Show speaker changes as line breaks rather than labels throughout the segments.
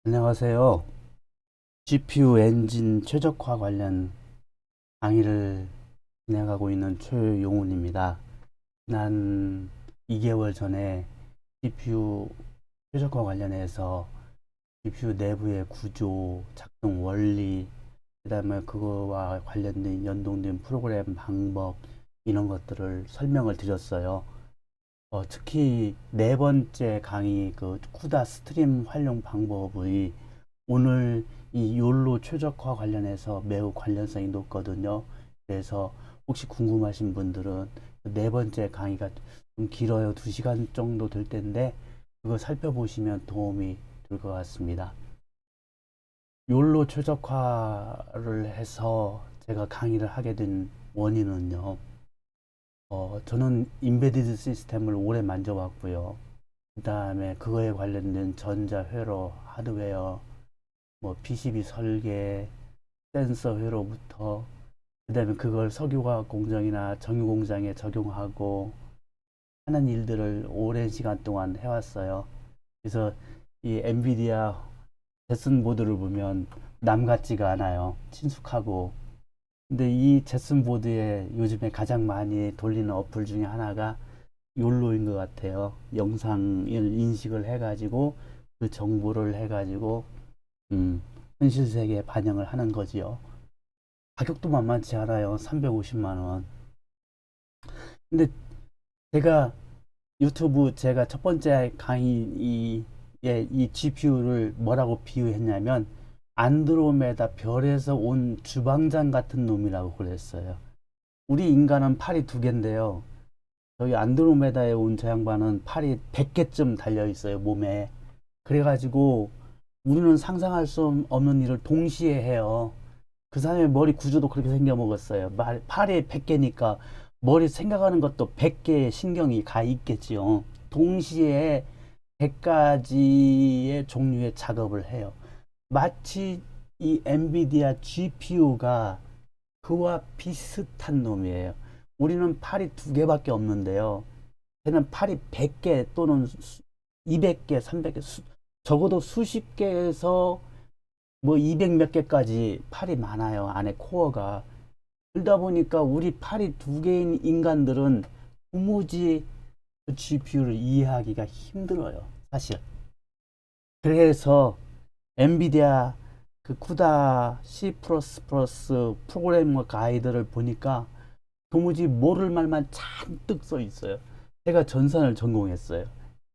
안녕하세요. GPU 엔진 최적화 관련 강의를 진행하고 있는 최용훈입니다. 지난 2개월 전에 GPU 최적화 관련해서 GPU 내부의 구조, 작동 원리, 그다음에 그거와 관련된 연동된 프로그램 방법 이런 것들을 설명을 드렸어요. 특히 네 번째 강의 그 쿠다 스트림 활용 방법의 오늘 이 욜로 최적화 관련해서 매우 관련성이 높거든요. 그래서 혹시 궁금하신 분들은 네 번째 강의가 좀 길어요. 2시간 정도 될 텐데 그거 살펴보시면 도움이 될 것 같습니다. 욜로 최적화를 해서 제가 강의를 하게 된 원인은요. 저는 인베디드 시스템을 오래 만져왔고요. 그 다음에 그거에 관련된 전자 회로, 하드웨어, 뭐 PCB 설계, 센서 회로부터 그 다음에 그걸 석유화학 공정이나 정유 공장에 적용하고 하는 일들을 오랜 시간 동안 해왔어요. 그래서 이 엔비디아 제슨 보드를 보면 남 같지가 않아요. 친숙하고. 근데 이 제슨 보드에 요즘에 가장 많이 돌리는 어플 중에 하나가 욜로인 것 같아요. 영상을 인식을 해가지고 그 정보를 해가지고 음, 현실 세계에 반영을 하는 거지요. 가격도 만만치 않아요. 350만 원. 근데 제가 유튜브 제가 첫 번째 강의에 이 GPU를 뭐라고 비유했냐면 안드로메다 별에서 온 주방장 같은 놈이라고 그랬어요. 우리 인간은 팔이 두 개인데요. 저희 안드로메다에 온 저 양반은 팔이 100개쯤 달려 있어요, 몸에. 그래가지고 우리는 상상할 수 없는 일을 동시에 해요. 그 사람의 머리 구조도 그렇게 생겨 먹었어요. 팔이 100개니까 머리 생각하는 것도 100개의 신경이 가 있겠지요. 동시에 100가지의 종류의 작업을 해요. 마치 이 엔비디아 GPU가 그와 비슷한 놈이에요. 우리는 팔이 두 개밖에 없는데요. 걔는 팔이 100개 또는 200개, 300개, 적어도 수십 개에서 뭐 200 몇 개까지 팔이 많아요. 안에 코어가. 그러다 보니까 우리 팔이 두 개인 인간들은 도무지 그 GPU를 이해하기가 힘들어요. 사실. 그래서 엔비디아 그 쿠다 C++ 프로그래머 가이드를 보니까 도무지 모를 말만 잔뜩 써 있어요. 제가 전산을 전공했어요.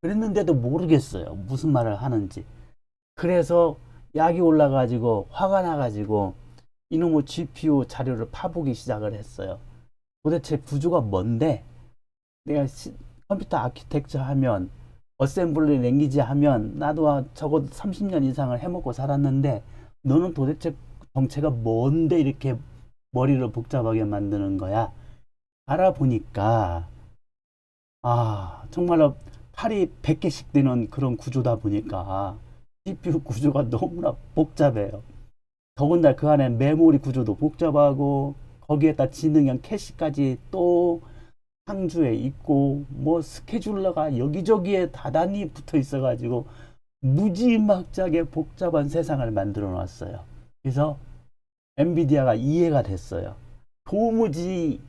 그랬는데도 모르겠어요. 무슨 말을 하는지. 그래서 약이 올라가지고 화가 나가지고 이놈의 GPU 자료를 파보기 시작을 했어요. 도대체 구조가 뭔데? 내가 컴퓨터 아키텍처 하면 어셈블리 랭귀지 하면 나도 적어도 30년 이상을 해먹고 살았는데 너는 도대체 정체가 뭔데 이렇게 머리를 복잡하게 만드는 거야? 알아보니까 정말로 팔이 100개씩 되는 그런 구조다 보니까 CPU 구조가 너무나 복잡해요. 더군다나 그 안에 메모리 구조도 복잡하고 거기에다 지능형 캐시까지 또 상주에 있고 뭐 스케줄러가 여기저기에 다단히 붙어 있어가지고 무지막지하게 복잡한 세상을 만들어 놨어요. 그래서 엔비디아가 이해가 됐어요. 도무지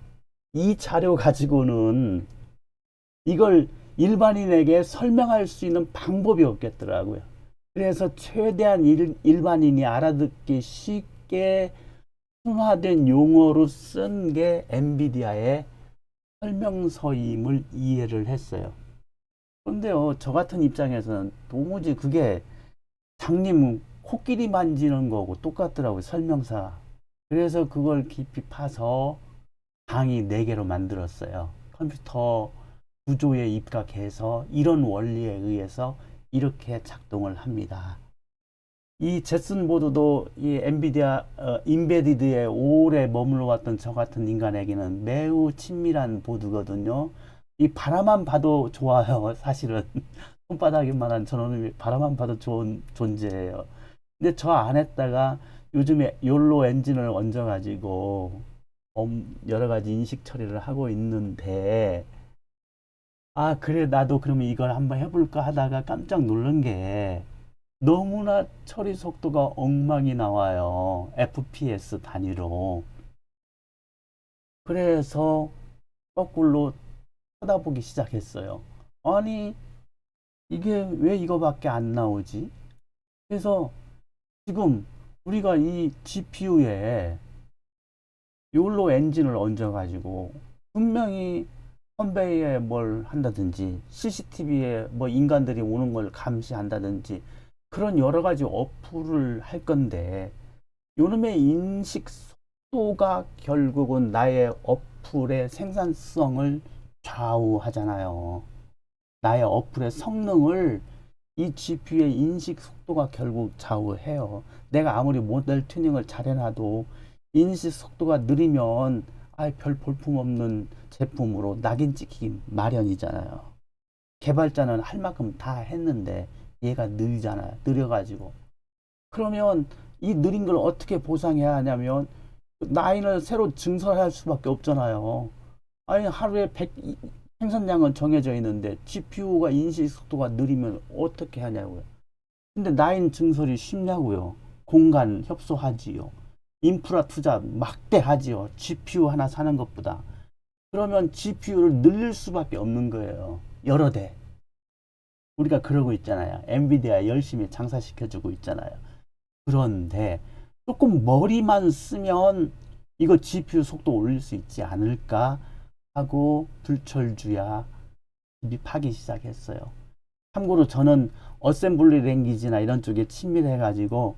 이 자료 가지고는 이걸 일반인에게 설명할 수 있는 방법이 없겠더라고요. 그래서 최대한 일반인이 알아듣기 쉽게 순화된 용어로 쓴 게 엔비디아의 설명서임을 이해를 했어요. 그런데요, 저 같은 입장에서는 도무지 그게 장님 코끼리 만지는 거고 똑같더라고요, 설명서. 그래서 그걸 깊이 파서 강의 4개로 만들었어요. 컴퓨터 구조에 입각해서 이런 원리에 의해서 이렇게 작동을 합니다. 이 제슨 보드도 이 엔비디아 인베디드에 오래 머물러 왔던 저 같은 인간에게는 매우 친밀한 보드거든요. 이 바라만 봐도 좋아요. 사실은 손바닥이만한 저놈이 바라만 봐도 좋은 존재예요. 근데 저 안에다가 요즘에 욜로 엔진을 얹어가지고 여러 가지 인식 처리를 하고 있는데 그래 나도 그러면 이걸 한번 해볼까 하다가 깜짝 놀란 게 너무나 처리 속도가 엉망이 나와요. FPS 단위로. 그래서 거꾸로 쳐다보기 시작했어요. 아니, 이게 왜 이거밖에 안 나오지? 그래서 지금 우리가 이 GPU에 욜로 엔진을 얹어가지고 분명히 컨베이어에 뭘 한다든지 CCTV에 뭐 인간들이 오는 걸 감시한다든지 그런 여러 가지 어플을 할 건데 요놈의 인식 속도가 결국은 나의 어플의 생산성을 좌우하잖아요. 나의 어플의 성능을 이 GPU의 인식 속도가 결국 좌우해요. 내가 아무리 모델 튜닝을 잘 해놔도 인식 속도가 느리면 별 볼품 없는 제품으로 낙인 찍히기 마련이잖아요. 개발자는 할 만큼 다 했는데 얘가 느리잖아요. 느려가지고. 그러면 이 느린 걸 어떻게 보상해야 하냐면 라인을 새로 증설할 수밖에 없잖아요. 아니 하루에 100 생산량은 정해져 있는데 GPU가 인식 속도가 느리면 어떻게 하냐고요. 근데 라인 증설이 쉽냐고요. 공간 협소하지요. 인프라 투자 막대하지요. GPU 하나 사는 것보다. 그러면 GPU를 늘릴 수밖에 없는 거예요. 여러 대. 우리가 그러고 있잖아요. 엔비디아 열심히 장사시켜주고 있잖아요. 그런데 조금 머리만 쓰면 이거 GPU 속도 올릴 수 있지 않을까 하고 불철주야 입입하기 시작했어요. 참고로 저는 어셈블리 랭귀지나 이런 쪽에 친밀해가지고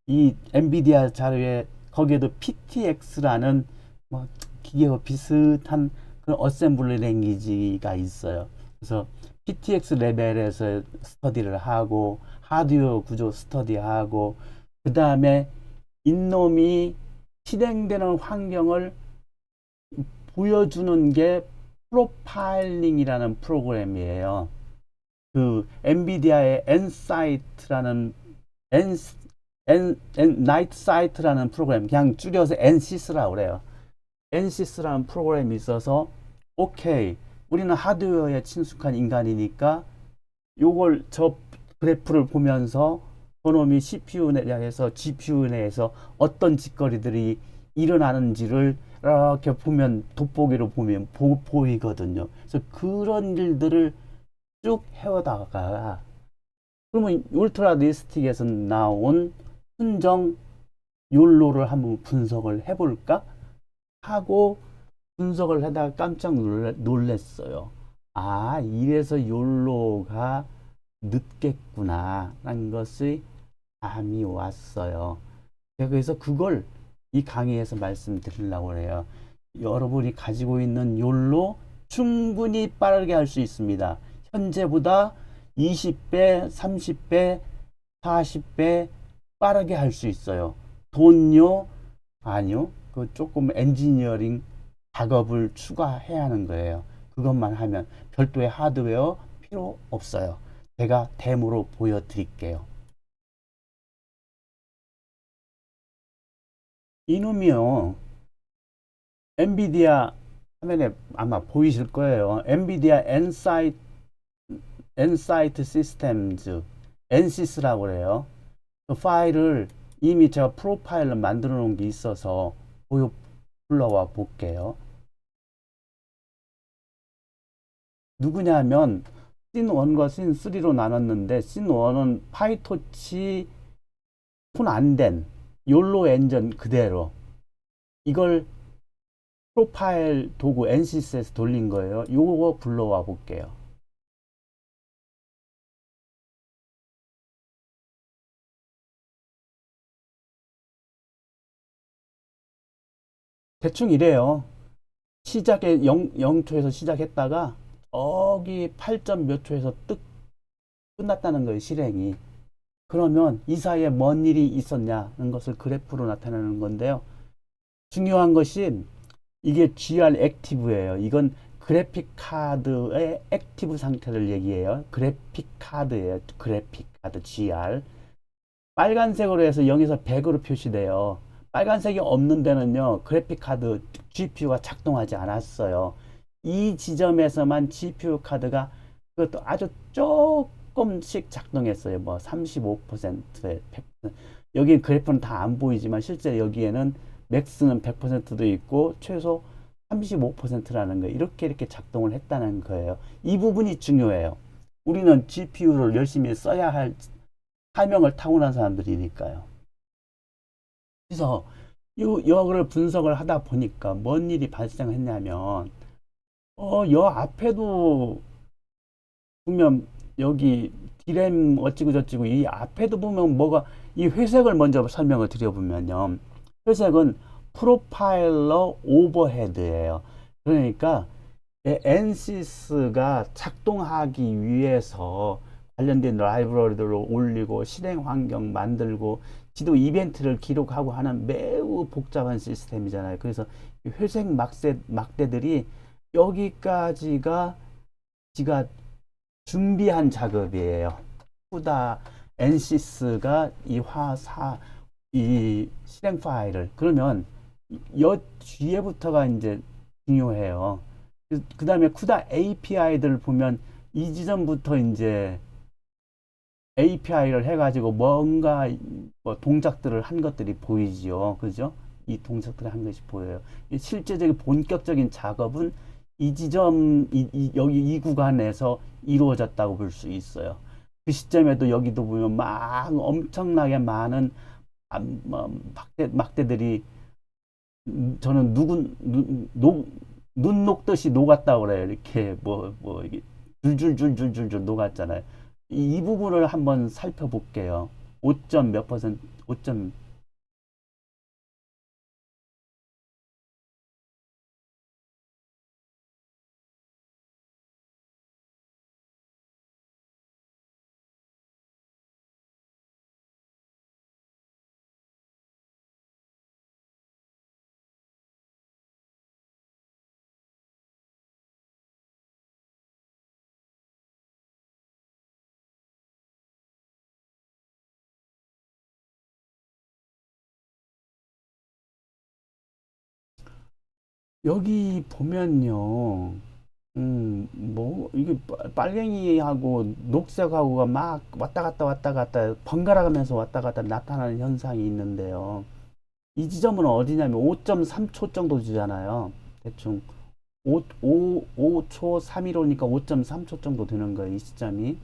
이 엔비디아 자료에 거기에도 PTX라는 뭐 기계와 비슷한 그런 어셈블리 랭귀지가 있어요. 그래서 PTX 레벨에서 스터디를 하고 하드웨어 구조 스터디하고 그 다음에 인놈이 실행되는 환경을 보여주는 게 프로파일링이라는 프로그램이에요. 그 엔비디아의 엔사이트라는 나이트 사이트라는 프로그램, 그냥 줄여서 엔시스라고 그래요. 엔시스라는 프로그램이 있어서 오케이, 우리는 하드웨어에 친숙한 인간이니까 요걸 저 그래프를 보면서 저놈이 CPU 내에서 GPU 내에서 어떤 짓거리들이 일어나는지를 이렇게 보면 돋보기로 보면 보이거든요. 그래서 그런 일들을 쭉 해오다가 그러면 울트라 리스틱에서 나온 순정 욜로를 한번 분석을 해볼까 하고 분석을 하다가 깜짝 놀랐어요. 아, 이래서 욜로가 늦겠구나 라는 것이 감이 왔어요. 제가 그래서 그걸 이 강의에서 말씀드리려고 해요. 여러분이 가지고 있는 욜로 충분히 빠르게 할 수 있습니다. 현재보다 20배, 30배, 40배 빠르게 할 수 있어요. 돈요? 아니요. 그 조금 엔지니어링 작업을 추가해야 하는 거예요. 그것만 하면 별도의 하드웨어 필요 없어요. 제가 데모로 보여드릴게요. 이놈이요. 엔비디아 화면에 아마 보이실 거예요. 엔비디아 엔사이트 시스템즈 엔시스라고 그래요. 그 파일을 이미 제가 프로파일을 만들어 놓은 게 있어서 불러와 볼게요. 누구냐면 씬1과 씬3로 나눴는데 씬1은 파이토치 푼 안 된 욜로 엔진 그대로 이걸 프로파일 도구 NCS에서 돌린 거예요. 요거 불러와 볼게요. 대충 이래요. 시작에 0초에서 시작했다가 저기 8점 몇 초에서 뜩 끝났다는 거예요. 실행이. 그러면 이 사이에 뭔 일이 있었냐는 것을 그래프로 나타내는 건데요. 중요한 것이 이게 GR 액티브예요. 이건 그래픽 카드의 액티브 상태를 얘기해요. 그래픽 카드예요. 그래픽 카드 GR. 빨간색으로 해서 0에서 100으로 표시돼요. 빨간색이 없는 데는요. 그래픽 카드 GPU가 작동하지 않았어요. 이 지점에서만 GPU 카드가 그것도 아주 조금씩 작동했어요. 뭐 35%에 100%. 여기 그래프는 다 안 보이지만 실제 여기에는 맥스는 100%도 있고 최소 35%라는 거 이렇게 작동을 했다는 거예요. 이 부분이 중요해요. 우리는 GPU를 열심히 써야 할 사명을 타고난 사람들이니까요. 그래서 이거를 분석을 하다 보니까 뭔 일이 발생했냐면 여 앞에도 보면 여기 디램 어찌고 저찌고 이 앞에도 보면 뭐가 이 회색을 먼저 설명을 드려보면요. 회색은 프로파일러 오버헤드예요. 그러니까 NCS가 작동하기 위해서 관련된 라이브러리들을 올리고 실행 환경 만들고 지도 이벤트를 기록하고 하는 매우 복잡한 시스템이잖아요. 그래서 회색 막대들이 여기까지가 지가 준비한 작업이에요. 후다 NCS가 이 실행 파일을 그러면 여 뒤에부터가 이제 중요해요. 그 다음에 쿠다 API들 보면 이 지점부터 이제 API를 해가지고 뭔가 뭐 동작들을 한 것들이 보이지요. 그죠? 이 동작들을 한 것이 보여요. 실제적인 본격적인 작업은 이 지점, 여기 이 구간에서 이루어졌다고 볼 수 있어요. 그 시점에도 여기도 보면 막 엄청나게 많은 막대들이 저는 눈 녹듯이 녹았다고 그래요. 이렇게 이게 줄줄줄줄줄줄 녹았잖아요. 이 부분을 한번 살펴볼게요. 5점 몇 퍼센트, 5점 여기 보면요. 이게 빨갱이하고 녹색하고가 막 왔다 갔다 번갈아 가면서 왔다 갔다 나타나는 현상이 있는데요. 이 지점은 어디냐면 5.3초 정도 주잖아요. 대충 5초 315니까 5.3초 정도 되는 거예요. 이 시점이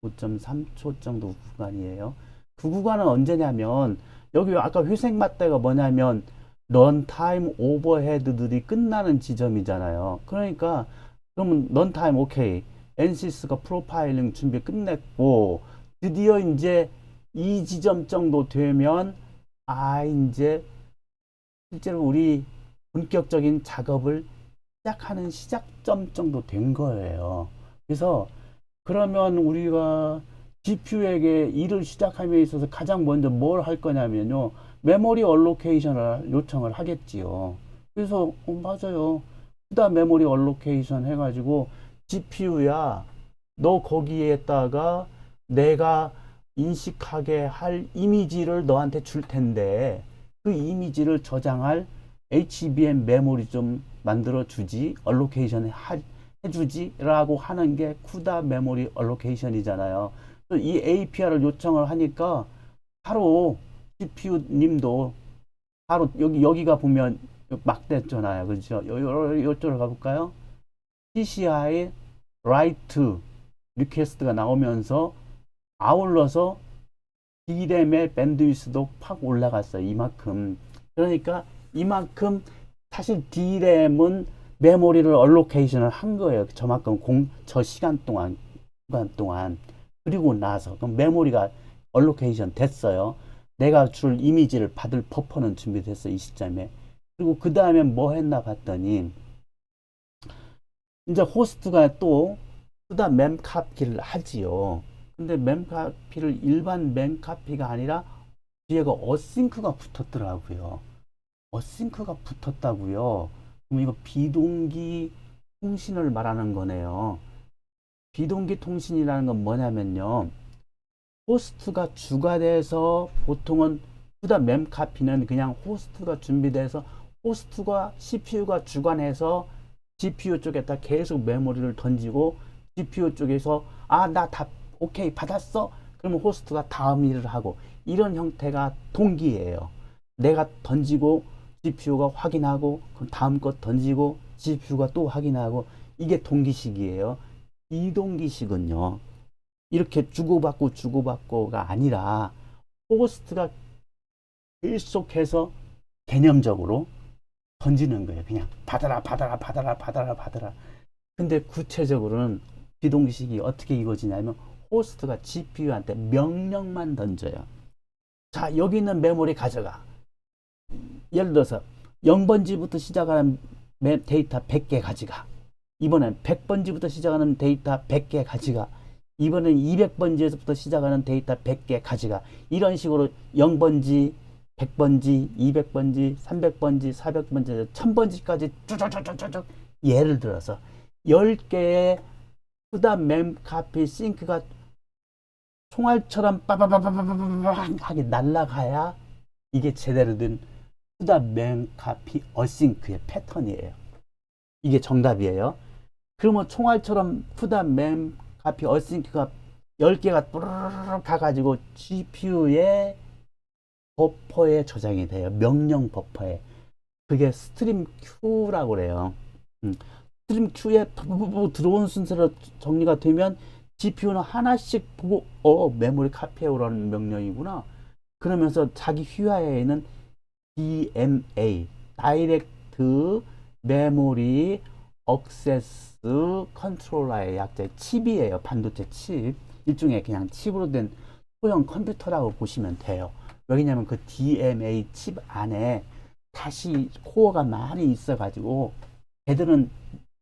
5.3초 정도 구간이에요. 그 구간은 언제냐면 여기 아까 회색 맞대가 뭐냐면 런타임 오버헤드들이 끝나는 지점이잖아요. 그러니까 그러면 런타임 오케이. NCS가 프로파일링 준비 끝냈고 드디어 이제 이 지점 정도 되면 이제 실제로 우리 본격적인 작업을 시작하는 시작점 정도 된 거예요. 그래서 그러면 우리가 GPU에게 일을 시작함에 있어서 가장 먼저 뭘 할 거냐면요. 메모리 얼로케이션을 요청을 하겠지요. 그래서 맞아요. 후다 메모리 얼로케이션 해가지고 GPU야 너 거기에다가 내가 인식하게 할 이미지를 너한테 줄 텐데 그 이미지를 저장할 HBM 메모리 좀 만들어 주지 얼로케이션 해주지 라고 하는 게 쿠다 메모리 얼로케이션이잖아요. 이 API를 요청을 하니까 바로 CPU 님도 바로 여기가 보면 막됐잖아요. 그죠? 이쪽으로 가볼까요? PCI write 리퀘스트가 나오면서 아울러서 D램의 밴드위스도 팍 올라갔어요. 이만큼. 그러니까 이만큼 사실 D램은 메모리를 얼로케이션을 한 거예요. 저만큼 저 시간 동안 그리고 나서 그럼 메모리가 얼로케이션 됐어요. 내가 줄 이미지를 받을 버퍼는 준비됐어. 이 시점에. 그리고 그 다음에 뭐 했나 봤더니 이제 호스트가 또 수다 mem카피를 하지요. 근데 mem카피를 일반 mem카피가 아니라 뒤에가 어싱크가 붙었더라고요. 어싱크가 붙었다고요. 그럼 이거 비동기 통신을 말하는 거네요. 비동기 통신이라는 건 뭐냐면요. 호스트가 주가 돼서 보통은 후다 mem카피는 그냥 호스트가 준비돼서 호스트가 CPU가 주관해서 GPU 쪽에다 계속 메모리를 던지고 GPU 쪽에서 나 답 오케이 받았어. 그러면 호스트가 다음 일을 하고, 이런 형태가 동기예요. 내가 던지고 GPU가 확인하고, 그럼 다음 것 던지고 GPU가 또 확인하고, 이게 동기식이에요. 이동기식은요, 이렇게 주고받고 주고받고가 아니라 호스트가 계속해서 개념적으로 던지는 거예요. 그냥 받아라 받아라 받아라 받아라 받아라. 근데 구체적으로는 비동기식이 어떻게 이루어지냐면, 호스트가 GPU한테 명령만 던져요. 자, 여기 있는 메모리 가져가. 예를 들어서 0번지부터 시작하는 데이터 100개 가져가. 이번엔 100번지부터 시작하는 데이터 100개 가져가. 이번엔 200번지에서부터 시작하는 데이터 100개 가져가. 이런 식으로 0번지, 100번지, 200번지, 300번지, 400번지, 1000번지까지 쭉쭉쭉쭉쭉. 예를 들어서 10개의 후다 멤카피 싱크가 총알처럼 빠바바바바바하게 날아가야 이게 제대로 된 후다 멤카피 어싱크의 패턴이에요. 이게 정답이에요. 그러면 총알처럼 후다 멤카피 어싱크가 10개가 뿌르르 가가지고 GPU의 버퍼에 저장이 돼요. 명령 버퍼에. 그게 스트림 큐라고 그래요. 스트림 큐에 들어온 순서로 정리가 되면 GPU는 하나씩 보고 메모리 카피해오라는 명령이구나. 그러면서 자기 휘하에는 DMA, 다이렉트 메모리 액세스 컨트롤러의 약자 칩이에요. 반도체 칩. 일종의 그냥 칩으로 된 소형 컴퓨터라고 보시면 돼요. 왜냐면 그 DMA 칩 안에 다시 코어가 많이 있어가지고, 걔들은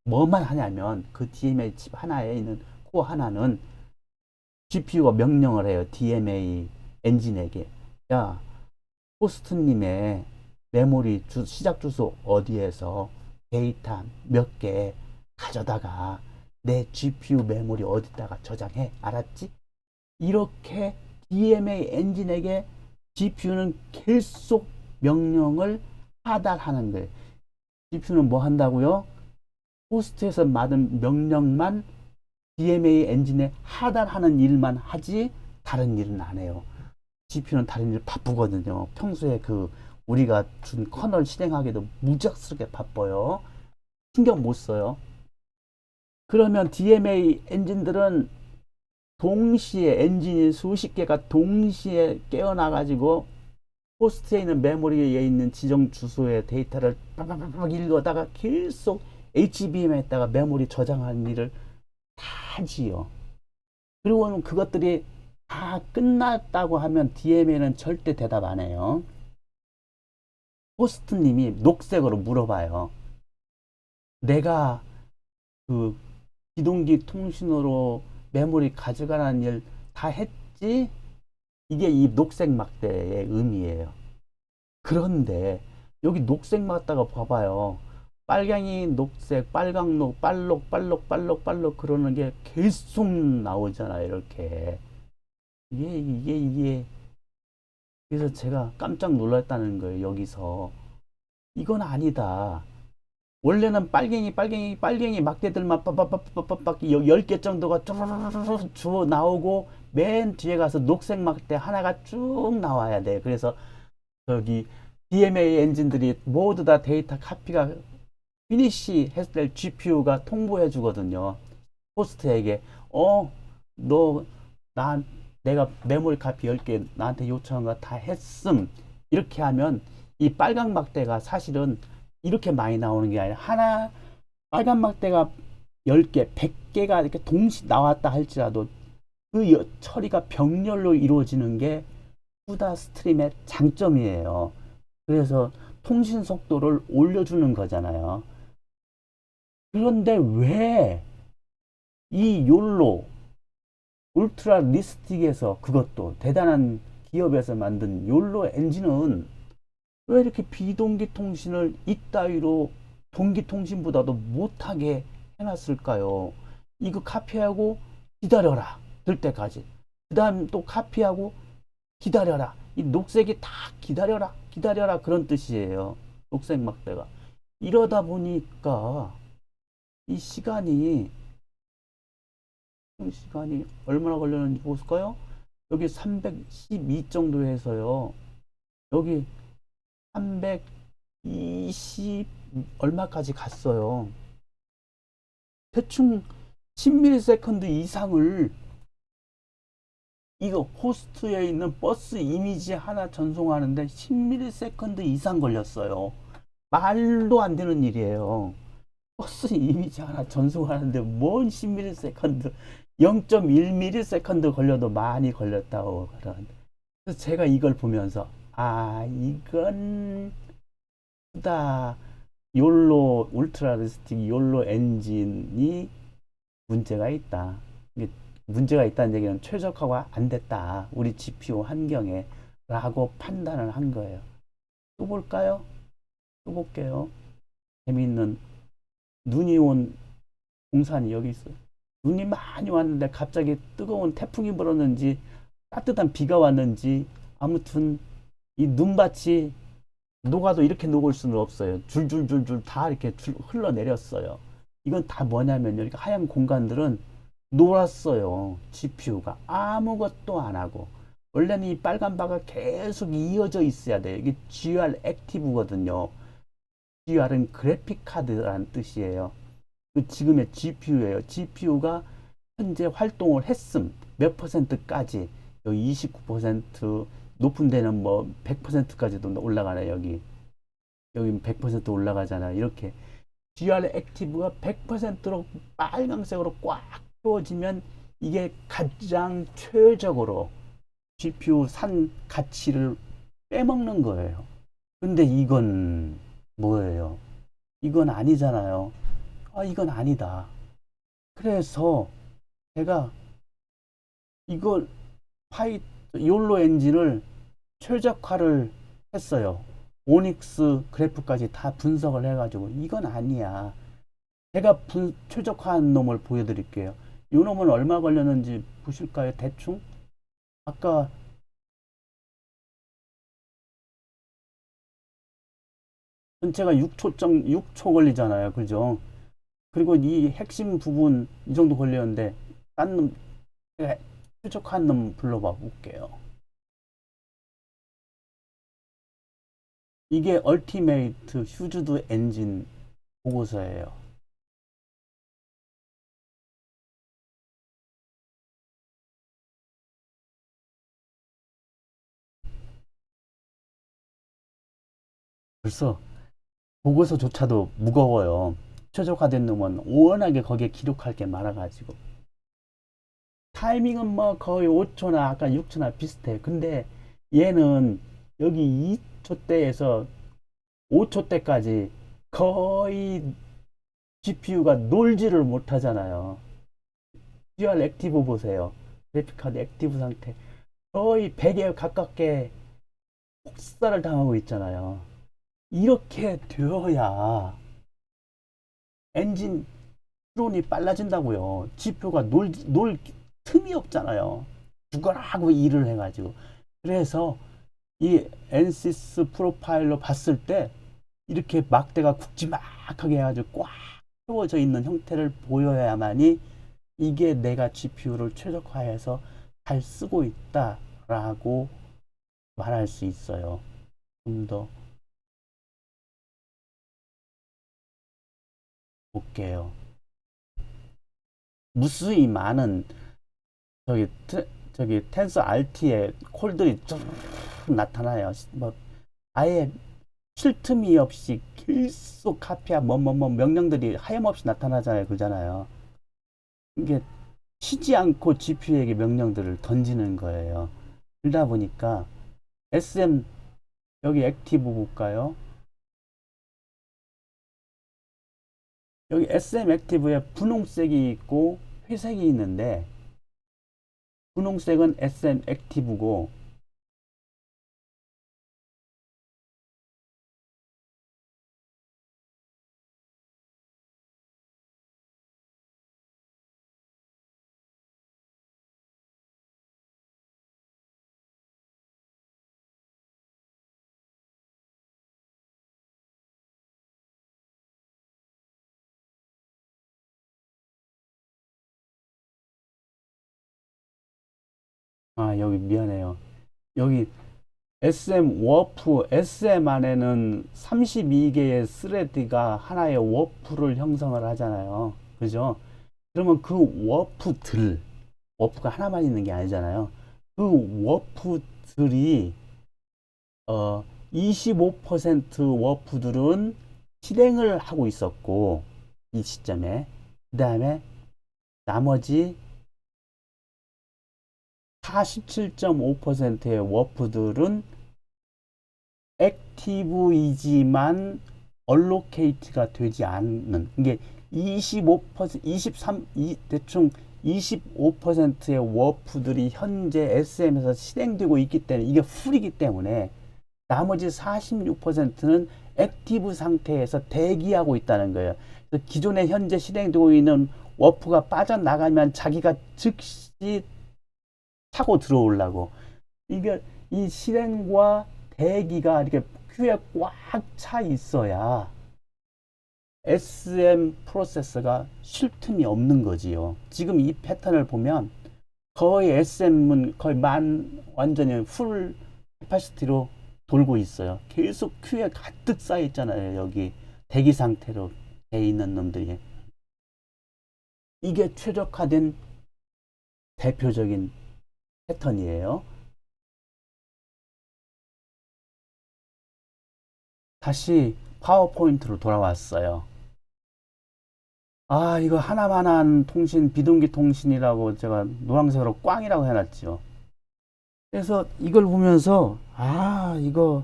뭐만 하냐면 그 DMA 칩 하나에 있는 코어 하나는 GPU가 명령을 해요. DMA 엔진에게. 야, 호스트님의 메모리 시작 주소 어디에서 데이터 몇 개 가져다가 내 GPU 메모리 어디다가 저장해. 알았지? 이렇게 DMA 엔진에게 GPU는 계속 명령을 하달하는 거예요. GPU는 뭐 한다고요? 호스트에서 받은 명령만 DMA 엔진에 하달하는 일만 하지 다른 일은 안 해요. GPU는 다른 일 바쁘거든요. 평소에 우리가 준 커널 실행하기도 무작스럽게 바빠요. 신경 못 써요. 그러면 DMA 엔진들은 동시에 엔진이 수십 개가 동시에 깨어나가지고 호스트에 있는 메모리에 있는 지정 주소의 데이터를 빡빡빡 읽어다가 계속 HBM에다가 메모리 저장하는 일을 다 하지요. 그리고는 그것들이 다 끝났다고 하면 DMA는 절대 대답 안 해요. 호스트님이 녹색으로 물어봐요. 내가 그 기동기 통신으로 메모리 가져가라는 일 다 했지? 이게 이 녹색 막대의 의미예요. 그런데 여기 녹색 막대가 봐봐요. 빨강이 녹색, 빨강록, 빨록, 빨록, 빨록, 빨록 그러는 게 계속 나오잖아요. 이렇게. 이게. 그래서 제가 깜짝 놀랐다는 거예요. 여기서. 이건 아니다. 원래는 빨갱이 막대들만 빡빡빡빡빡 10개 정도가 쭉 나오고, 맨 뒤에 가서 녹색 막대 하나가 쭉 나와야 돼. 그래서 저기 DMA 엔진들이 모두 다 데이터 카피가 피니시 했을 때 GPU가 통보해 주거든요. 호스트에게 너 내가 메모리 카피 10개 나한테 요청한 거 다 했음. 이렇게 하면 이 빨간 막대가 사실은 이렇게 많이 나오는 게 아니라 빨간 막대가 10개, 100개가 이렇게 동시 나왔다 할지라도 그 처리가 병렬로 이루어지는 게 후다 스트림의 장점이에요. 그래서 통신 속도를 올려주는 거잖아요. 그런데 왜 이 욜로 울트라 리스틱에서, 그것도 대단한 기업에서 만든 욜로 엔진은 왜 이렇게 비동기 통신을 이따위로 동기 통신보다도 못하게 해놨을까요? 이거 카피하고 기다려라 될 때까지, 그 다음 또 카피하고 기다려라, 이 녹색이 다 기다려라 그런 뜻이에요. 녹색 막대가. 이러다 보니까 이 시간이 대충 시간이 얼마나 걸렸는지 볼까요? 여기 312 정도 해서요. 여기 320 얼마까지 갔어요. 대충 10ms 이상을 이거 호스트에 있는 버스 이미지 하나 전송하는데 10ms 이상 걸렸어요. 말도 안 되는 일이에요. 버스 이미지 하나 전송하는데 뭔 10ms, 0.1ms 걸려도 많이 걸렸다고 그런. 그래서 제가 이걸 보면서 이건 다 욜로 울트라 리스틱 욜로 엔진이 문제가 있다. 이게 문제가 있다는 얘기는 최적화가 안 됐다. 우리 GPU 환경에 라고 판단을 한 거예요. 또 볼까요? 또 볼게요. 재미있는 눈이 온 공산이 여기 있어요. 눈이 많이 왔는데 갑자기 뜨거운 태풍이 불었는지 따뜻한 비가 왔는지 아무튼 이 눈밭이 녹아도 이렇게 녹을 수는 없어요. 줄줄줄줄 다 이렇게 흘러내렸어요. 이건 다 뭐냐면요. 이렇게 하얀 공간들은 놀았어요. GPU가 아무것도 안 하고. 원래는 이 빨간 바가 계속 이어져 있어야 돼요. 이게 GR 액티브거든요. GR은 그래픽 카드라는 뜻이에요. 그 지금의 GPU예요. GPU가 현재 활동을 했음 몇 퍼센트까지 여기 29% 높은 데는 뭐 100%까지도 올라가네. 여기 100% 올라가잖아. 이렇게 GR 액티브가 100%로 빨강색으로 꽉 채워지면 이게 가장 최적으로 GPU 산 가치를 빼먹는 거예요. 근데 이건 뭐예요? 이건 아니잖아요. 이건 아니다. 그래서 제가 이걸 파이 욜로 엔진을 최적화를 했어요. 오닉스 그래프까지 다 분석을 해가지고 이건 아니야. 제가 최적화한 놈을 보여드릴게요. 이 놈은 얼마 걸렸는지 보실까요? 대충 아까 전체가 6초 걸리잖아요. 그죠? 그리고 이 핵심 부분 이 정도 걸렸는데 딴 놈, 제가 최적화한 놈 불러봐 볼게요. 이게 얼티메이트 휴즈드 엔진 보고서예요. 벌써 보고서조차도 무거워요. 최적화된 놈은 워낙에 거기에 기록할 게 많아가지고 타이밍은 뭐 거의 5초나 아까 6초나 비슷해. 근데 얘는 여기 2초대에서 5초대까지 거의 GPU가 놀지를 못하잖아요. GR 액티브 보세요. 그래픽카드 액티브 상태 거의 100에 가깝게 폭살을 당하고 있잖아요. 이렇게 되어야 엔진 트론이 빨라진다고요. GPU가 놀 틈이 없잖아요. 죽어라 하고 일을 해가지고. 그래서 이 엔시스 프로파일로 봤을 때 이렇게 막대가 굵지막하게 해가지고 꽉 채워져 있는 형태를 보여야만이 이게 내가 GPU를 최적화해서 잘 쓰고 있다라고 말할 수 있어요. 좀 더 볼게요. 무수히 많은 저기 저기 텐서 RT에 콜들이 쭉 나타나요. 뭐 아예 쉴 틈이 없이 계속 카피야 뭐뭐뭐 명령들이 하염없이 나타나잖아요. 그잖아요. 이게 쉬지 않고 GPU에게 명령들을 던지는 거예요. 그러다 보니까 SM 여기 액티브 볼까요? 여기 SM 액티브에 분홍색이 있고 회색이 있는데 분홍색은 SM 액티브고 아, 여기 미안해요. 여기 SM 워프, SM 안에는 32개의 스레드가 하나의 워프를 형성을 하잖아요. 그죠? 그러면 그 워프가 하나만 있는 게 아니잖아요. 그 워프들이, 25% 워프들은 실행을 하고 있었고, 이 시점에. 그 다음에 나머지 47.5%의 워프들은 액티브이지만 얼로케이트가 되지 않는, 이게 25%, 23, 대충 25%의 워프들이 현재 SM에서 실행되고 있기 때문에, 이게 풀이기 때문에 나머지 46%는 액티브 상태에서 대기하고 있다는 거예요. 그래서 기존에 현재 실행되고 있는 워프가 빠져나가면 자기가 즉시 타고 들어오려고, 이게 이 실행과 대기가 이렇게 큐에 꽉 차 있어야 SM 프로세서가 쉴 틈이 없는 거지요. 지금 이 패턴을 보면 거의 SM은 거의 완전히 풀 캐파시티로 돌고 있어요. 계속 큐에 가득 쌓여 있잖아요. 여기 대기 상태로 돼 있는 놈들이. 이게 최적화된 대표적인 패턴이에요. 다시 파워포인트로 돌아왔어요. 아, 이거 하나만한 통신, 비동기 통신이라고 제가 노란색으로 꽝이라고 해놨죠. 그래서 이걸 보면서, 아, 이거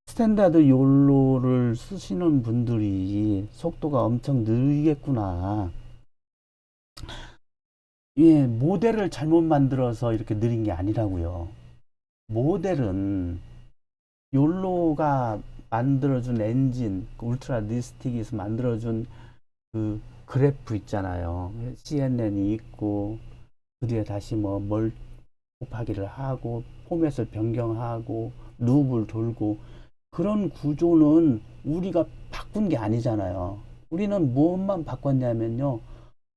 스탠다드 욜로를 쓰시는 분들이 속도가 엄청 느리겠구나. 예, 모델을 잘못 만들어서 이렇게 느린 게 아니라고요. 모델은 욜로가 만들어준 엔진, 울트라 리스틱에서 만들어준 그 그래프 있잖아요. CNN이 있고 그 뒤에 다시 뭘 곱하기를 하고 포맷을 변경하고 룹을 돌고, 그런 구조는 우리가 바꾼 게 아니잖아요. 우리는 무엇만 바꿨냐면요,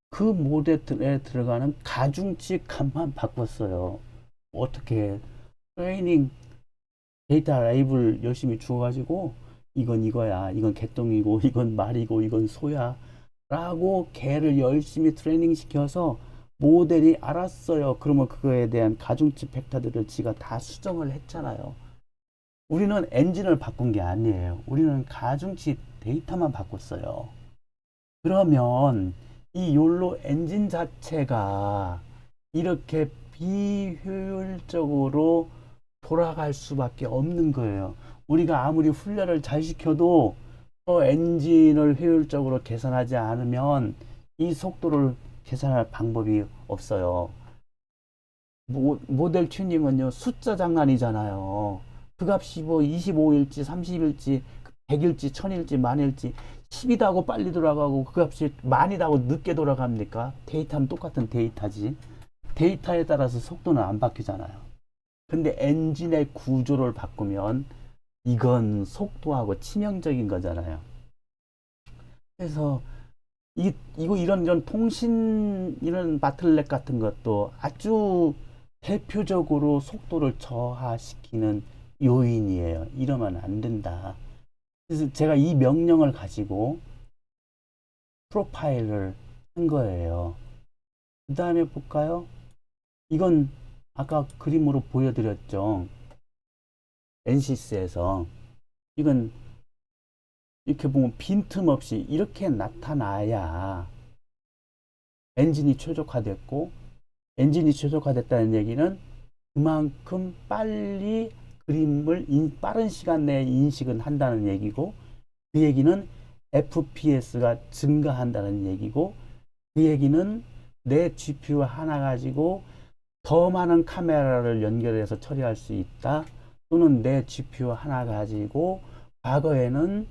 그 모델에 들어가는 가중치 값만 바꿨어요. 어떻게 트레이닝 데이터 라이브를 열심히 주어가지고 이건 이거야, 이건 개똥이고 이건 말이고 이건 소야 라고 걔를 열심히 트레이닝 시켜서 모델이 알았어요. 그러면 그거에 대한 가중치 팩터들을 지가 다 수정을 했잖아요. 우리는 엔진을 바꾼 게 아니에요. 우리는 가중치 데이터만 바꿨어요. 그러면 이 욜로 엔진 자체가 이렇게 비효율적으로 돌아갈 수밖에 없는 거예요. 우리가 아무리 훈련을 잘 시켜도 엔진을 효율적으로 계산하지 않으면 이 속도를 계산할 방법이 없어요. 모델 튜닝은요, 숫자 장난이잖아요. 그 값이 25일지 30일지 100일지 1000일지 만일지 10이다고 빨리 돌아가고 그 값이 만이다고 늦게 돌아갑니까? 데이터는 똑같은 데이터지. 데이터에 따라서 속도는 안 바뀌잖아요. 근데 엔진의 구조를 바꾸면 이건 속도하고 치명적인 거잖아요. 그래서 이런 통신, 이런 바틀렉 같은 것도 아주 대표적으로 속도를 저하시키는 요인이에요. 이러면 안 된다. 그래서 제가 이 명령을 가지고 프로파일을 한 거예요. 그 다음에 볼까요? 이건 아까 그림으로 보여드렸죠. NCS에서. 이건 이렇게 보면 빈틈없이 이렇게 나타나야 엔진이 최적화됐고, 엔진이 최적화됐다는 얘기는 그만큼 빨리 그림을 빠른 시간 내에 인식은 한다는 얘기고, 그 얘기는 FPS가 증가한다는 얘기고, 그 얘기는 내 GPU 하나 가지고 더 많은 카메라를 연결해서 처리할 수 있다. 또는 내 GPU 하나 가지고 과거에는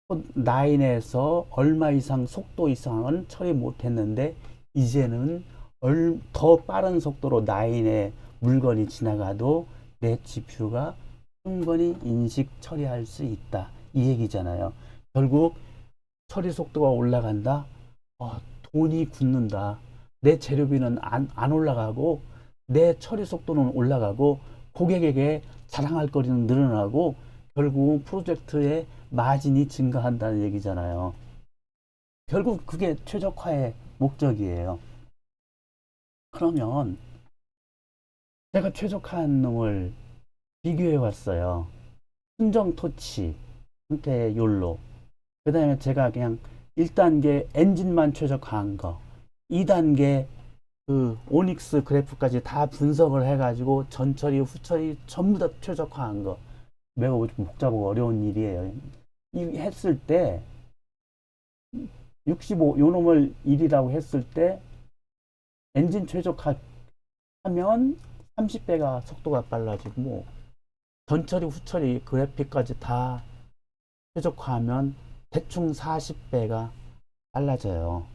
9에서 얼마 이상 속도 이상은 처리 못했는데 이제는 더 빠른 속도로 9에 물건이 지나가도 내 GPU가 충분히 인식 처리할 수 있다. 이 얘기잖아요. 결국 처리 속도가 올라간다. 돈이 굳는다. 내 재료비는 안 올라가고 내 처리 속도는 올라가고 고객에게 자랑할 거리는 늘어나고 결국 프로젝트의 마진이 증가한다는 얘기잖아요. 결국 그게 최적화의 목적이에요. 그러면 제가 최적화한 놈을 비교해 왔어요. 순정 토치, 형태의 욜로. 그 다음에 제가 그냥 1단계 엔진만 최적화한 거, 2단계 그 오닉스 그래프까지 다 분석을 해가지고 전처리, 후처리 전부 다 최적화한 거. 매우 복잡하고 어려운 일이에요. 이 했을 때 65, 요 놈을 1이라고 했을 때 엔진 최적화하면 30배가 속도가 빨라지고 뭐 전처리, 후처리 그래픽까지 다 최적화하면 대충 40배가 빨라져요.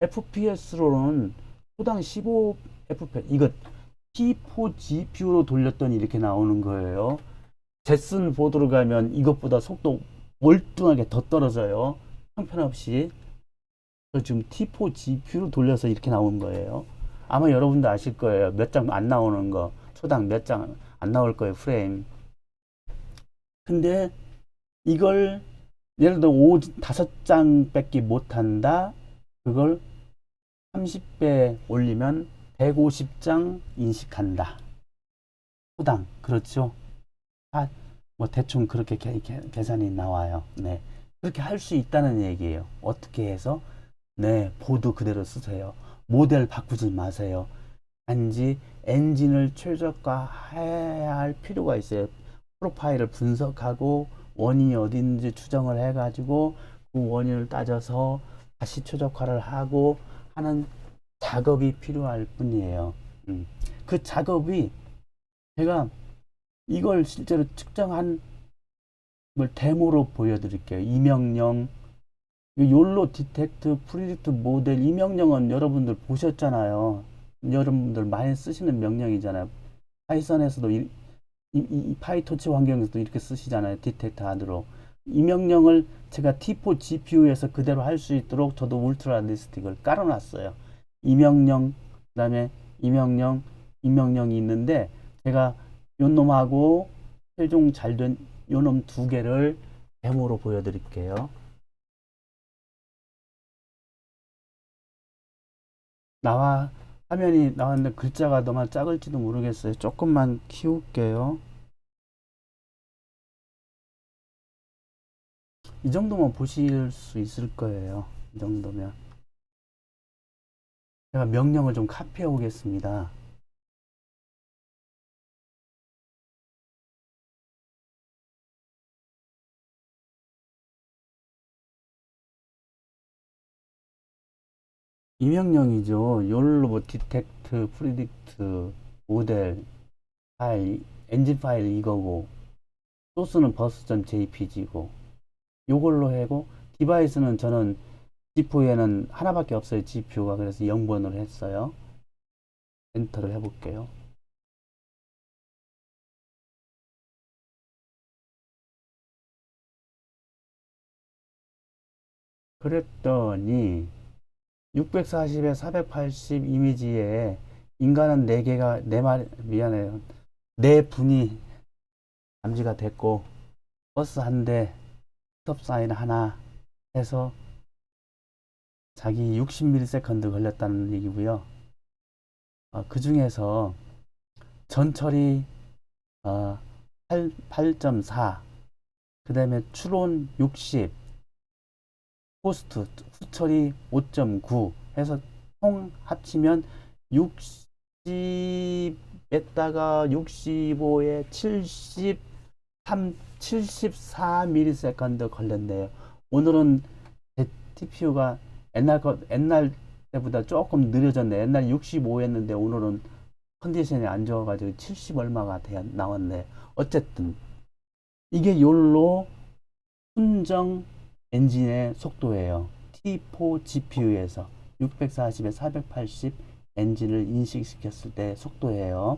FPS로는 초당 15 FPS, 이거 T4 GPU로 돌렸더니 이렇게 나오는 거예요. 제슨 보드로 가면 이것보다 속도 월등하게 더 떨어져요. 형편없이. 그래서 지금 T4 GPU로 돌려서 이렇게 나온 거예요. 아마 여러분도 아실 거예요. 몇 장 안 나오는 거. 초당 몇 장 안 나올 거예요, 프레임. 근데 이걸 예를 들어 5장 뺏기 못한다. 그걸 30배 올리면 150장 인식한다. 초당. 그렇죠? 뭐 대충 그렇게 계산이 나와요. 네. 그렇게 할 수 있다는 얘기예요. 어떻게 해서? 네, 보드 그대로 쓰세요. 모델 바꾸지 마세요. 단지 엔진을 최적화해야 할 필요가 있어요. 프로파일을 분석하고 원인이 어디 있는지 추정을 해가지고 그 원인을 따져서 다시 최적화를 하고 하는 작업이 필요할 뿐이에요. 그 작업이 제가 이걸 실제로 측정한 걸 데모로 보여드릴게요. 이명령, 욜로 디텍트 프리딕트 모델. 이명령은 여러분들 보셨잖아요. 여러분들 많이 쓰시는 명령이잖아요. 파이썬에서도 이 파이토치 환경에서도 이렇게 쓰시잖아요. 디텍트 안으로. 이 명령을 제가 T4 GPU에서 그대로 할 수 있도록 저도 울트라 리스틱을 깔아놨어요. 이 명령, 그 다음에 이 명령, 이 명령이 있는데 제가 요 놈하고 최종 잘된 요 놈 두 개를 데모로 보여드릴게요. 화면이 나왔는데 글자가 너무 작을지도 모르겠어요. 조금만 키울게요. 이 정도면 보실 수 있을 거예요. 이 정도면. 제가 명령을 좀 카피해 오겠습니다. 이 명령이죠. 욜로 디텍트 프리딕트 모델 파일, 엔진 파일 이거고, 소스는 버스.jpg고, 요걸로 하고, 디바이스는 저는 GPU에는 하나밖에 없어요. GPU가. 그래서 0번으로 했어요. 엔터를 해볼게요. 그랬더니 640에 480 이미지에 인간은 4개가, 미안해요. 4분이 감지가 됐고, 버스 한 대, 스톱 사인 하나 해서 자기 60ms 걸렸다는 얘기고요. 그 중에서 전처리 8.4, 그 다음에 추론 60, 포스트 후처리 5.9 해서 총 합치면 60에다가 65에 74ms 걸렸네요. 오늘은 제 TPU가 옛날 때보다 조금 느려졌네. 옛날 65였는데 오늘은 컨디션이 안 좋아가지고 70 얼마가 나왔네. 어쨌든 이게 욜로 순정 엔진의 속도예요. T4 GPU에서 640에 480 엔진을 인식시켰을 때 속도예요.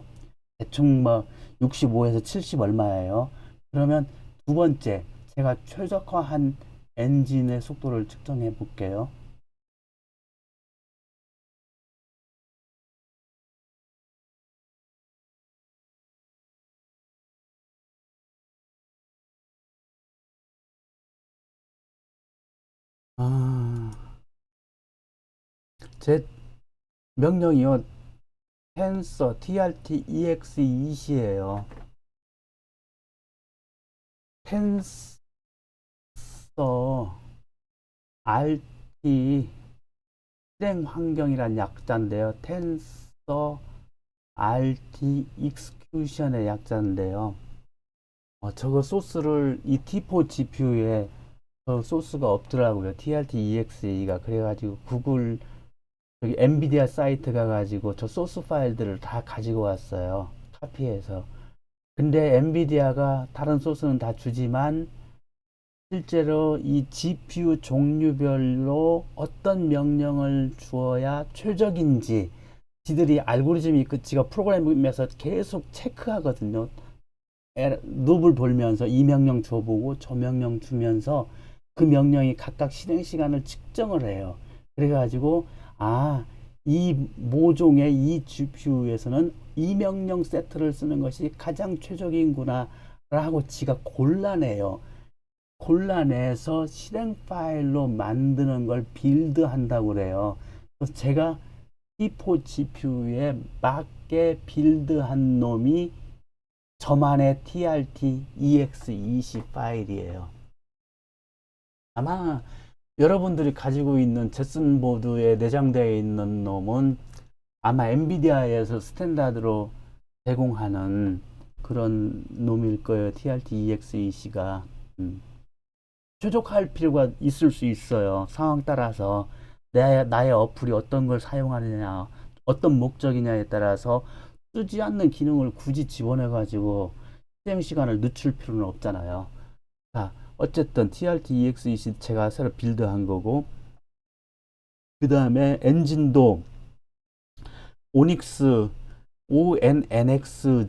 대충 뭐 65에서 70 얼마예요. 그러면 두 번째, 제가 최적화한 엔진의 속도를 측정해 볼게요. 제 명령이요. 텐서 trt exe2이에요. 텐서 rt 실행 환경이란 약자인데요. 텐서 rt execution의 약자인데요. 저거 소스를 이 T4 GPU에 저 소스가 없더라고요. trt exe가. 그래가지고 구글 여기 엔비디아 사이트 가가지고 저 소스 파일들을 다 가지고 왔어요. 카피해서. 근데 엔비디아가 다른 소스는 다 주지만 실제로 이 GPU 종류별로 어떤 명령을 주어야 최적인지 지들이 알고리즘이 지가 프로그램에서 계속 체크하거든요. 룹을 돌면서 이 명령 줘보고 저 명령 주면서 그 명령이 각각 실행 시간을 측정을 해요. 그래가지고 이 모종의 이 GPU에서는 이 명령 세트를 쓰는 것이 가장 최적이구나 라고 지가 골라내요. 골라내서 실행 파일로 만드는 걸 빌드한다고 그래요. 그래서 제가 T4 GPU에 맞게 빌드한 놈이 저만의 trt exe20 파일이에요. 아마 여러분들이 가지고 있는 제슨 보드에 내장되어 있는 놈은 아마 엔비디아에서 스탠다드로 제공하는 그런 놈일 거예요. trt exe20가. 최적화할 필요가 있을 수 있어요. 상황 따라서 나의 어플이 어떤 걸 사용하느냐, 어떤 목적이냐에 따라서 쓰지 않는 기능을 굳이 집어넣어 가지고 실행 시간을 늦출 필요는 없잖아요. 자, 어쨌든 trt exe20 제가 새로 빌드한 거고, 그 다음에 엔진도 오닉스 ONNX잖아요.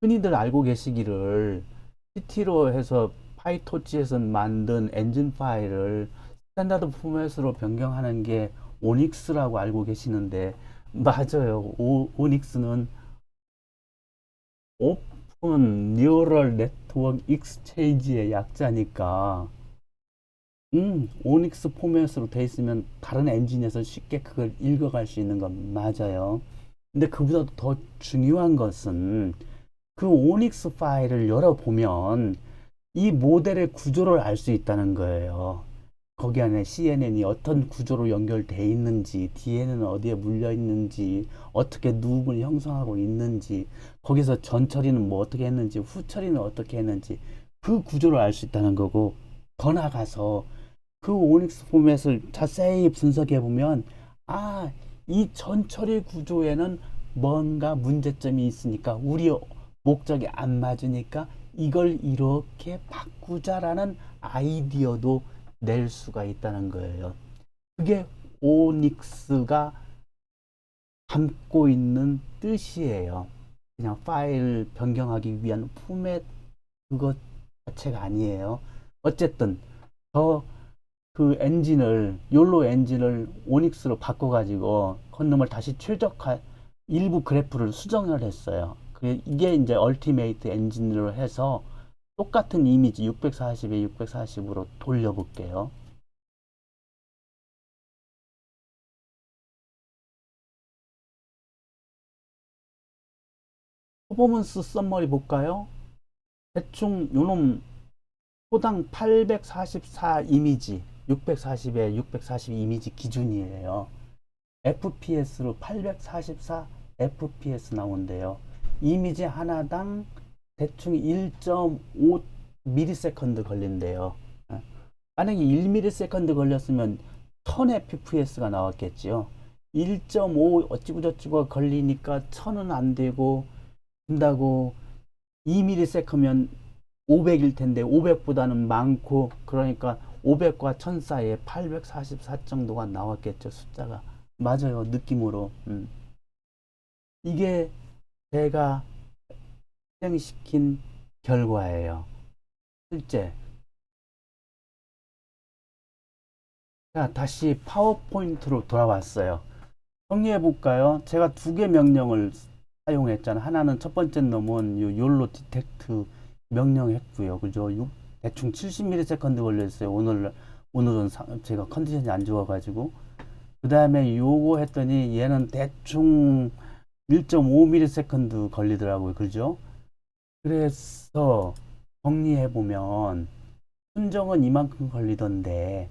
흔히들 알고 계시기를 CT로 해서 파이토치에서 만든 엔진 파일을 스탠다드 포맷으로 변경하는 게 오닉스라고 알고 계시는데 맞아요. 오닉스는 오픈 뉴럴 네트워크 익스체인지의 약자니까 오닉스 포맷으로 돼 있으면 다른 엔진에서 쉽게 그걸 읽어갈 수 있는 건 맞아요. 근데 그보다 더 중요한 것은 그 오닉스 파일을 열어보면 이 모델의 구조를 알 수 있다는 거예요. 거기 안에 CNN이 어떤 구조로 연결돼 있는지, DNN은 어디에 물려 있는지, 어떻게 누움을 형성하고 있는지, 거기서 전 처리는 뭐 어떻게 했는지, 후 처리는 어떻게 했는지 그 구조를 알 수 있다는 거고, 더 나아가서 그 오닉스 포맷을 자세히 분석해 보면 이 전 처리 구조에는 뭔가 문제점이 있으니까 우리 목적이 안 맞으니까 이걸 이렇게 바꾸자라는 아이디어도 낼 수가 있다는 거예요. 그게 오닉스가 담고 있는 뜻이에요. 그냥 파일 변경하기 위한 포맷 그것 자체가 아니에요. 어쨌든 그 엔진을 욜로 엔진을 오닉스로 바꿔가지고 건너물 다시 최적화 일부 그래프를 수정을 했어요. 이게 이제 얼티메이트 엔진으로 해서 똑같은 이미지 640에 640으로 돌려볼게요. 퍼포먼스 썸머리 볼까요? 대충 요놈 호당 844 이미지 640에 640 이미지 기준이에요. FPS로 844 FPS 나온대요. 이미지 하나당 대충 1.5 미리세컨드 걸린대요. 만약에 1미리세컨드 걸렸으면 1000 FPS가 나왔겠지요. 1.5 어찌고저찌고 걸리니까 1000은 안 되고 된다고 2미리세컨드면 500일 텐데 500보다는 많고 그러니까 500과 1000 사이에 844 정도가 나왔겠죠. 숫자가. 맞아요. 느낌으로. 이게 제가 실행시킨 결과예요. 실제. 자, 다시 파워포인트로 돌아왔어요. 정리해 볼까요? 제가 두 개 명령을 사용했잖아요. 하나는 첫 번째 놈은 욜로 디텍트 명령했고요. 그죠? 대충 70ms 걸렸어요. 오늘은 제가 컨디션이 안 좋아가지고. 그 다음에 요거 했더니 얘는 대충 1.5ms 걸리더라고요. 그죠? 그래서 정리해보면 순정은 이만큼 걸리던데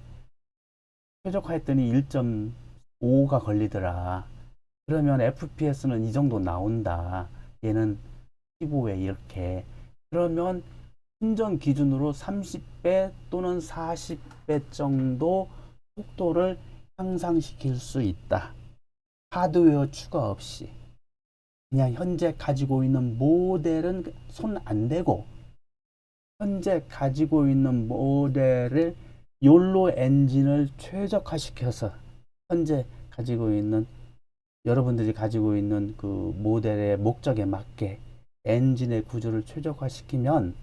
최적화했더니 1.5가 걸리더라. 그러면 FPS는 이 정도 나온다. 얘는 15회 이렇게. 그러면 순정 기준으로 30배 또는 40배 정도 속도를 향상시킬 수 있다. 하드웨어 추가 없이. 그냥 현재 가지고 있는 모델은 손 안 대고 현재 가지고 있는 모델을 욜로 엔진을 최적화시켜서 현재 가지고 있는 여러분들이 가지고 있는 그 모델의 목적에 맞게 엔진의 구조를 최적화시키면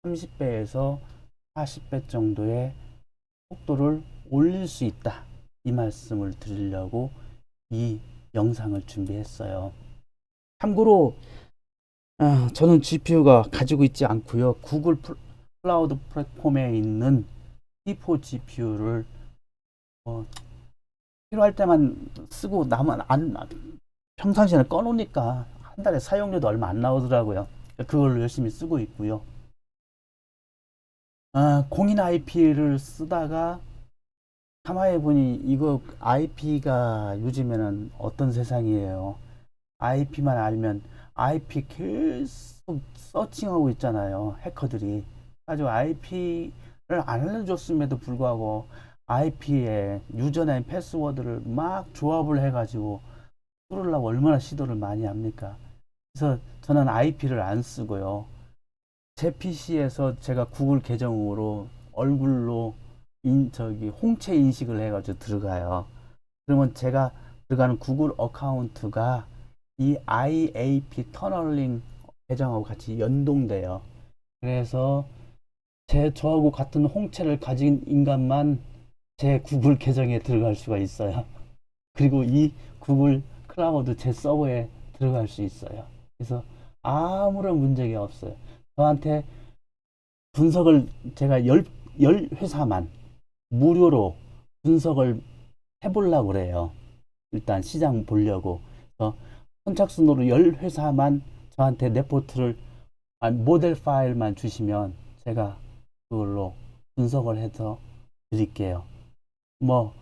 30배에서 40배 정도의 속도를 올릴 수 있다. 이 말씀을 드리려고 이 영상을 준비했어요. 참고로 저는 GPU가 가지고 있지 않고요. 구글 클라우드 플랫폼에 있는 T4 GPU를 필요할 때만 쓰고 남은 평상시에는 꺼놓으니까 한 달에 사용료도 얼마 안 나오더라고요. 그걸로 열심히 쓰고 있고요. 공인 IP를 쓰다가 가만히 보니 이거 IP가 요즘에는 어떤 세상이에요. IP만 알면 IP 계속 서칭하고 있잖아요. 해커들이. 아주 IP를 안 알려줬음에도 불구하고 IP에 유저네임 패스워드를 막 조합을 해가지고 뚫으려고 얼마나 시도를 많이 합니까? 그래서 저는 IP를 안 쓰고요. 제 PC에서 제가 구글 계정으로 얼굴로 홍채 인식을 해가지고 들어가요. 그러면 제가 들어가는 구글 어카운트가 이 IAP 터널링 계정하고 같이 연동돼요. 그래서 저하고 같은 홍채를 가진 인간만 제 구글 계정에 들어갈 수가 있어요. 그리고 이 구글 클라우드 제 서버에 들어갈 수 있어요. 그래서 아무런 문제가 없어요. 저한테 분석을 제가 열 회사만 무료로 분석을 해보려고 그래요. 일단 시장 보려고. 그래서 선착순으로 10회사만 저한테 레포트를 모델 파일만 주시면 제가 그걸로 분석을 해서 드릴게요. 뭐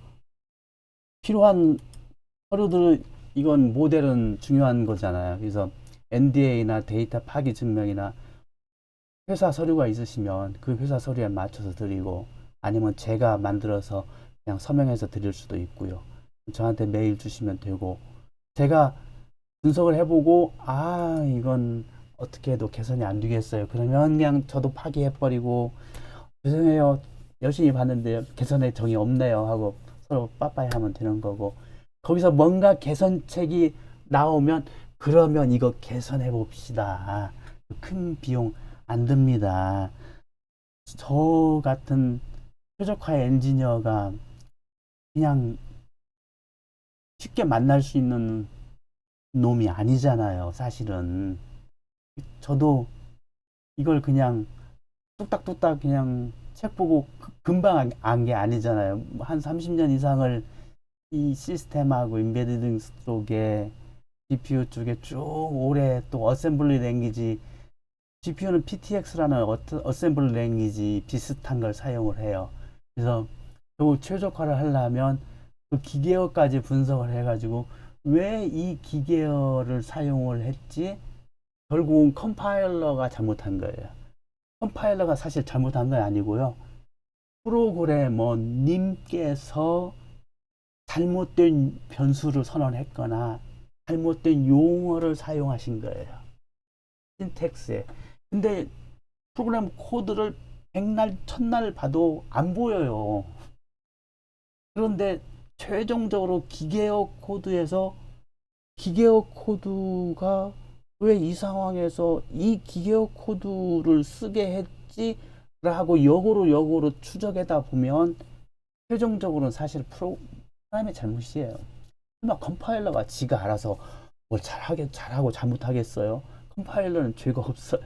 필요한 서류들 이건 모델은 중요한 거잖아요. 그래서 NDA나 데이터 파기 증명이나 회사 서류가 있으시면 그 회사 서류에 맞춰서 드리고 아니면 제가 만들어서 그냥 서명해서 드릴 수도 있고요. 저한테 메일 주시면 되고 제가 분석을 해보고 이건 어떻게 해도 개선이 안 되겠어요. 그러면 그냥 저도 파기해버리고 죄송해요. 열심히 봤는데 개선의 정이 없네요 하고 서로 빠빠이 하면 되는 거고 거기서 뭔가 개선책이 나오면 그러면 이거 개선해 봅시다. 큰 비용 안 듭니다. 저 같은 최적화 엔지니어가 그냥 쉽게 만날 수 있는 놈이 아니잖아요. 사실은 저도 이걸 그냥 뚝딱뚝딱 그냥 책 보고 금방 안 게 아니잖아요. 한 30년 이상을 이 시스템하고 인베디딩 쪽에 GPU 쪽에 쭉 오래 또 어셈블리 랭귀지 GPU는 PTX라는 어셈블리 랭귀지 비슷한 걸 사용을 해요. 그래서 결국 최적화를 하려면 그 기계어까지 분석을 해가지고 왜 이 기계어를 사용을 했지? 결국은 컴파일러가 잘못한 거예요. 컴파일러가 사실 잘못한 건 아니고요. 프로그래머님께서 잘못된 변수를 선언했거나 잘못된 용어를 사용하신 거예요. 신텍스에. 근데 프로그램 코드를 백날 첫날 봐도 안 보여요. 그런데 최종적으로 기계어 코드에서 기계어 코드가 왜 이 상황에서 이 기계어 코드를 쓰게 했지? 라고 역으로 추적하다 보면 최종적으로는 사실 프로그램의 잘못이에요. 설마 컴파일러가 지가 알아서 뭘 잘하고 잘못하겠어요? 컴파일러는 죄가 없어요.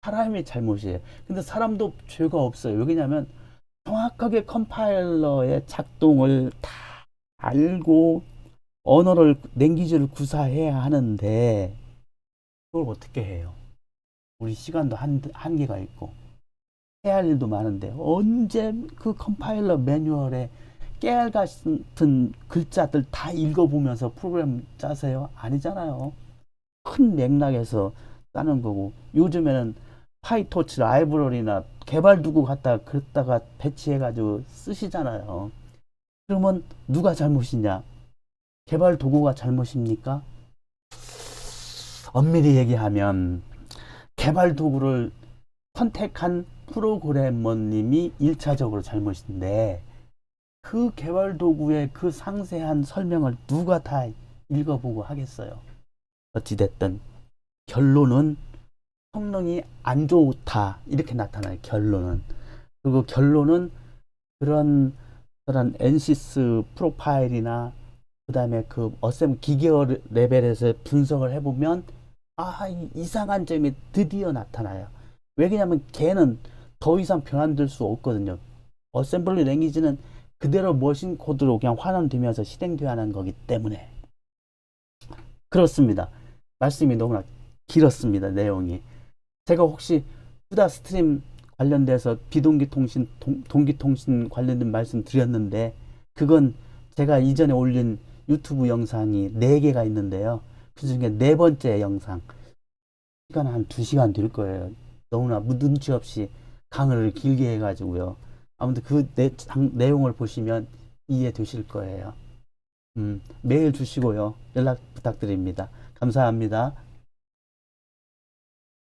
사람이 잘못이에요. 근데 사람도 죄가 없어요. 왜냐면 정확하게 컴파일러의 작동을 다 알고 언어를 랭귀지를 구사해야 하는데 그걸 어떻게 해요? 우리 시간도 한계가 있고 해야 할 일도 많은데 언제 그 컴파일러 매뉴얼에 깨알 같은 글자들 다 읽어보면서 프로그램 짜세요? 아니잖아요. 큰 맥락에서 짜는 거고 요즘에는 파이토치 라이브러리나 개발 도구 갖다가 그랬다가 배치해가지고 쓰시잖아요. 그러면 누가 잘못이냐? 개발 도구가 잘못입니까? 엄밀히 얘기하면 개발 도구를 선택한 프로그래머님이 1차적으로 잘못인데 그 개발 도구의 그 상세한 설명을 누가 다 읽어보고 하겠어요. 어찌됐든 결론은 성능이 안 좋다 이렇게 나타나요. 결론은. 그리고 결론은 그런 NCS 프로파일이나 그 다음에 그 어셈 기계어 레벨에서 분석을 해보면 이상한 점이 드디어 나타나요. 왜냐면 걔는 더 이상 변환될 수 없거든요. 어셈블리 랭귀지는 그대로 머신 코드로 그냥 환원되면서 실행되어야 하는 거기 때문에 그렇습니다. 말씀이 너무나 길었습니다. 내용이. 제가 혹시 후다 스트림 관련돼서 비동기통신, 동기통신 관련된 말씀 드렸는데 그건 제가 이전에 올린 유튜브 영상이 4개가 있는데요. 그 중에 4번째 영상 시간 한 2시간 될 거예요. 너무나 눈치 없이 강의를 길게 해가지고요. 아무튼 그 내용을 보시면 이해되실 거예요. 메일 주시고요. 연락 부탁드립니다. 감사합니다.